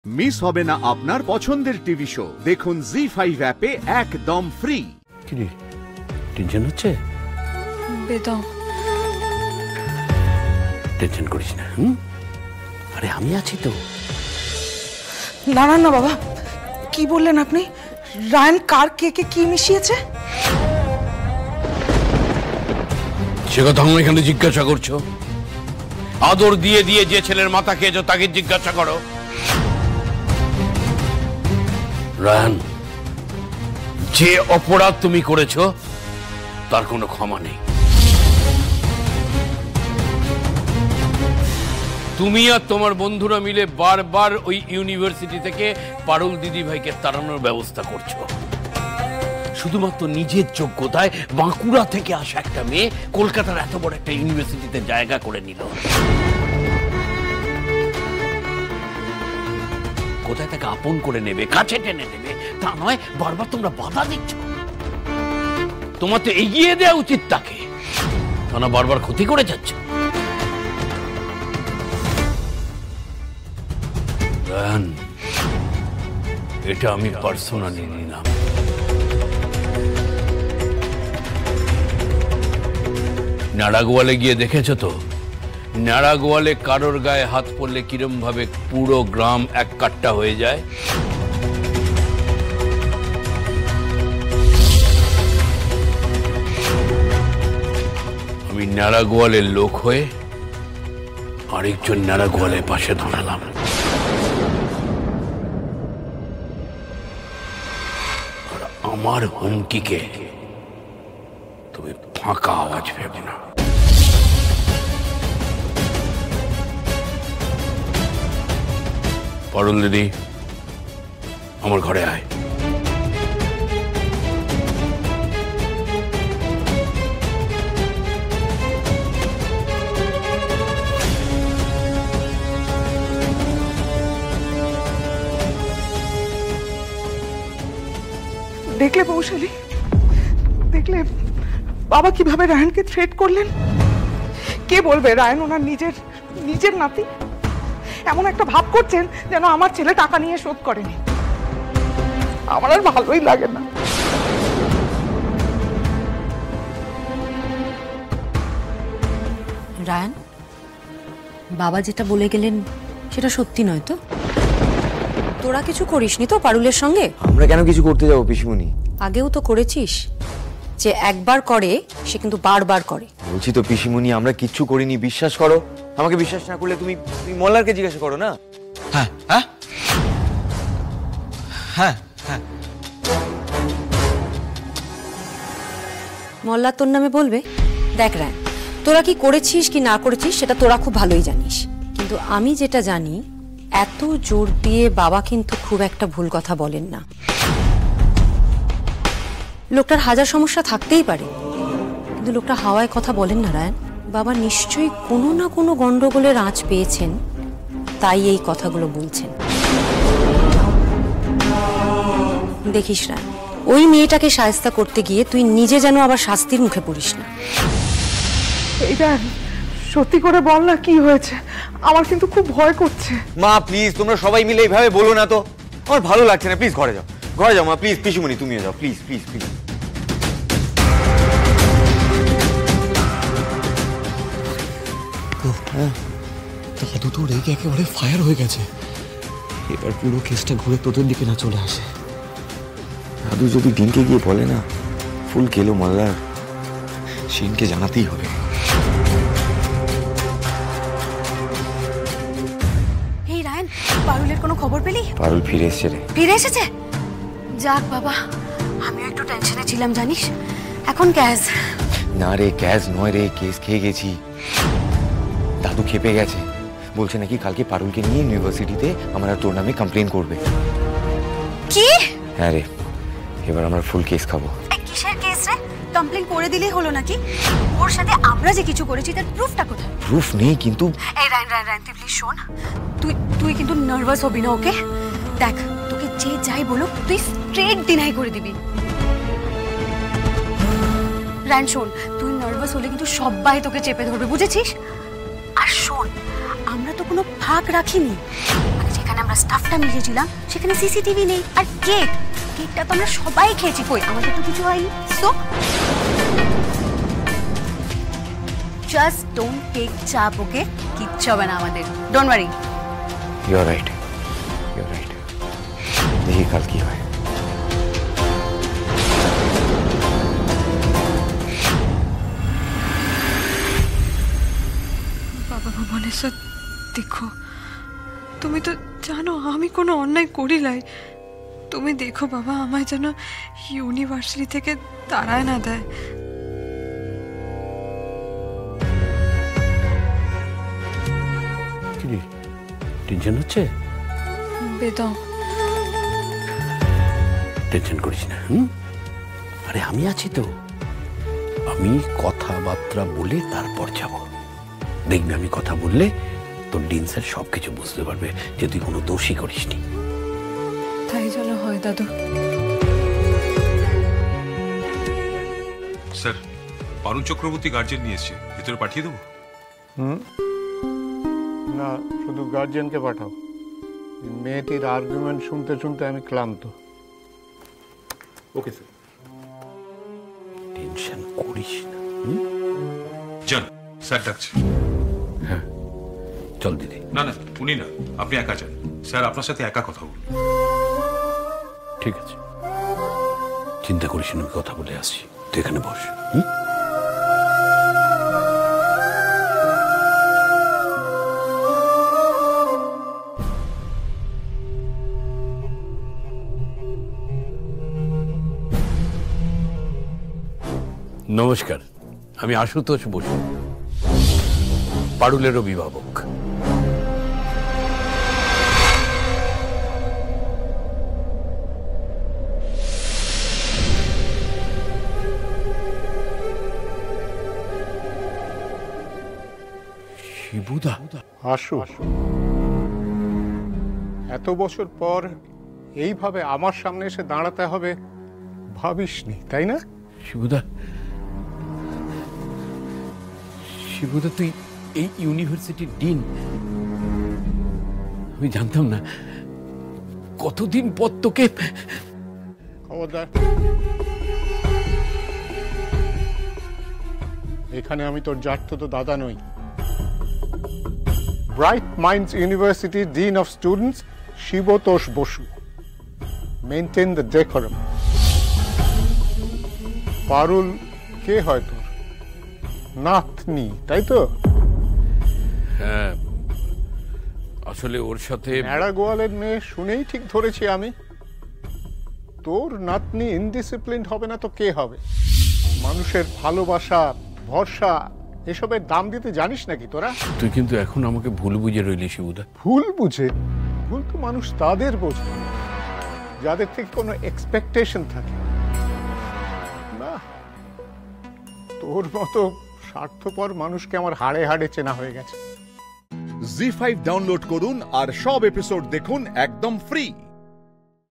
Miss হবে না আপনার পছন্দের টিভি শো। দেখুন জি5 অ্যাপে একদম ফ্রি। কি রে, টেনশন হচ্ছে? বেদম, টেনশন করিস না। আরে আমি আছি তো। না না না বাবা, কি বললেন আপনি? রায়ন কার কেকে কি মিশিয়েছে? সে কথা আমি এখানে জিজ্ঞাসা করছো? আদর দিয়ে দিয়ে যে ছেলের মাথা খেয়েছো তাকে জিজ্ঞাসা করো। রায়ন, যে অপরাধ তুমি করেছো তার কোনো ক্ষমা নেই। তুমি আর তোমার বন্ধুরা মিলে বারবার ওই ইউনিভার্সিটি থেকে পারুল দিদি ভাইকে তাড়ানোর ব্যবস্থা করছো। শুধুমাত্র নিজের যোগ্যতায় বাঁকুড়া থেকে আসা একটা মেয়ে কলকাতার এত বড় একটা ইউনিভার্সিটিতে জায়গা করে নিল। কোথায় তাকে আপন করে নেবে, কাছে টেনে নেবে, তা নয় বারবার তোমরা বাধা দিচ্ছ। তোমার তো এগিয়ে দেওয়া উচিত তাকে, তা না বারবার ক্ষতি করে যাচ্ছ। রায়ন, এটা আমি পার্সোনালি নিলাম। নাড়াগোয়ালে গিয়ে দেখেছো তো, নাড়াগোয়ালে কারোর গায়ে হাত পড়লে কিরম ভাবে পুরো গ্রাম এক কাট্টা হয়ে যায়। আমি নাড়াগোয়ালের লোক হয়ে আরেকজন নাড়াগোয়ালের পাশে দাঁড়ালাম। আর আমার হুমকিকে তুমি ফাঁকা আওয়াজ ভেবো না। পারুল দিদি, আমার ঘরে আয়। দেখলে বৌশালী, দেখলে বাবা কিভাবে রায়নকে থ্রেট করলেন? কে বলবে রায়ন ওনার নিজের নাতি? এমন একটা ভাব করছেন যেন আমার ছেলে টাকা নিয়ে শোধ করেনি। আমার আর ভালোই লাগে না। রায়ন, বাবা যেটা বলে গেলেন সেটা সত্যি নয় তো? তোরা কিছু করিসনি তো পারুলের সঙ্গে? আমরা কেন কিছু করতে যাবো পিসিমণি? আগেও তো করেছিস। যে একবার করে সে কিন্তু বারবার করে। বলছি তো পিসিমণি, আমরা কিচ্ছু করিনি, বিশ্বাস করো। আমাকে বিশ্বাস না করলে তুমি মল্লারকে জিজ্ঞাসা করো না। হ্যাঁ হ্যাঁ হ্যাঁ হ্যাঁ, মল্লা তোর নামে বলবে? দেখ রায়ন, তোরা কি করেছিস কি না করেছিস সেটা তোরা খুব ভালোই জানিস, কিন্তু আমি যেটা জানি, এত জোর দিয়ে বাবা কিন্তু খুব একটা ভুল কথা বলেন না। লোকটার হাজার সমস্যা থাকতেই পারে, কিন্তু লোকটা হাওয়ায় কথা বলেন না রায়ন। বাবা নিশ্চয়ই কোনো না কোনো গন্ডগোলের আঁচ পেয়েছেন, তাই এই কথাগুলো বলছেন। দেখিস রায়ন, ওই মেয়েটাকে শায়েস্তা করতে গিয়ে তুই নিজে যেন আবার শাস্তির মুখে পড়িস না। এইটা সত্যি করে বল না, কি হয়েছে? আমার কিন্তু খুব ভয় করছে। মা প্লিজ, তোমরা সবাই মিলে এইভাবে বলো না তো, আমার ভালো লাগছে না। প্লিজ ঘরে যাও, ঘরে যাও মা, প্লিজ। পিসিমণি তুমিও যাও, প্লিজ প্লিজ প্লিজ। দাদু তো রেগে একেবারে ফায়ার হয়ে গেছে। এবার পুরো কেসটা ঘুরে তোদের দিকে না চলে আসে। দাদু যদি দিনকে গিয়ে বলে না ফুল গেল মল্লার, সিনকে জানাতেই হবে। এই রায়ন, পারুলের কোনো খবর পেলি? পারুল ফিরে এসেছে রে। ফিরে এসেছে? যাক বাবা, আমিও একটু টেনশনে ছিলাম জানিস। এখন ক্যাশ? না রে, ক্যাশ নয় রে, কেস খেয়ে গেছি। দাদু খেপে গেছে, বলছে নাকি কালকে পারুলকে নিয়ে ইউনিভার্সিটিতে আমরা তোর নামে কমপ্লেন করবে। কি? হ্যাঁ রে, এবার আমরা ফুল কেস খাবো। কিসের কেস রে? কমপ্লেন করে দিলেই হলো নাকি? ওর সাথে আমরা যে কিছু করেছি তার প্রুফটা কোথায়? প্রুফ নেই কিন্তু। এই রায়ন তুই প্লিজ শোন, তুই কিন্তু নার্ভাস হবি না, ওকে? দেখ, তোকে যে যাই বলুক তুই স্ট্রেট ডিনাই করে দিবি। রায়ন শোন, তুই নার্ভাস হলে কিন্তু সবাই তোকে চেপে ধরবে, বুঝেছিস? আর শোন, আমরা তো কোনো ফাঁক রাখিনি, মানে যেখানে আমরা স্টাফটা মিলিয়েছিলাম, সেখানে সিসিটিভি নেই। আর কেকটা তো আমরা সবাই খেয়েছি, কই আমাদের তো কিছু হয়নি। সো জাস্ট ডোন্ট টেক চাপ, ওকে? কিচ্ছু হবে না আমাদের, don't worry. You are right, দেখি কাল কি হয়। বাবা ভুবনেশ্বর, দেখো তুমি তো জানো আমি কোনো অন্যায় করি নাই। তুমি দেখো বাবা, আমায় যেন ইউনিভার্সিটি থেকে তাড়ায় না দেয়। টেনশন হচ্ছে? বেদম, টেনশন করিস না। আরে আমি আছি তো, আমি কথাবার্তা বলে তারপর যাব। দেখবি আমি কথা বললে তোর ডিন স্যার সবকিছু বুঝতে পারবে যে তুই কোনো দোষী করিসনি। তাই যেন হয় দাদু। স্যার, পারুল চক্রবর্তী গার্জেন নিয়ে এসছে, ভেতরে পাঠিয়ে দেবো? না, শুধু গার্জেনকে পাঠাও। মেয়েটির আর্গুমেন্ট শুনতে শুনতে আমি ক্লান্ত। Okay sir. টেনশন করিস না। যান, স্যার ডাকছে। হ্যাঁ চল দিদি। না না, উনি না, আপনি একা যান। স্যার আপনার সাথে একা কথা বলুন। ঠিক আছে, চিন্তা করিস না, আমি কথা বলে আসছি, তুই এখানে বস। নমস্কার, আমি আশুতোষ বসু, পারুলের অভিভাবক। শিবুদা, আসু, এত বছর পর এইভাবে আমার সামনে এসে দাঁড়াতে হবে ভাবিসনি, তাই না? শিবুদা, শিবুদা তুই এই ইউনিভার্সিটির ডিন? আমি জানতাম না। কতদিন পর তোকে। খবরদার, এখানে আমি তোর জাঠতুতো দাদা নই। Bright minds university dean of students Shibtosh Basu. Maintain the decorum. Parul কে হয় তোর? নাতনি, তাই তো? হ্যাঁ, আসলে ওর সাথে ন্যাড়া গোয়ালের মেয়ে শুনেই ঠিক ধরেছি আমি। তোর নাতনি ইনডিসিপ্লিনড হবে না তো কে হবে? মানুষের ভালোবাসা, ভরসা, এসবের দাম দিতে জানিস নাকি তোরা? তুই কিন্তু এখন আমাকে ভুল বুঝে রইলি শিবুদা। ভুল বুঝে? ভুল তো মানুষ তাদের বোঝে যাদের থেকে কোনো এক্সপেকটেশন থাকে না। তোর মতো স্বার্থপর মানুষকে আমার হাড়ে হাড়ে চেনা হয়ে গেছে। জি5 ডাউনলোড করুন আর সব এপিসোড দেখুন একদম ফ্রি।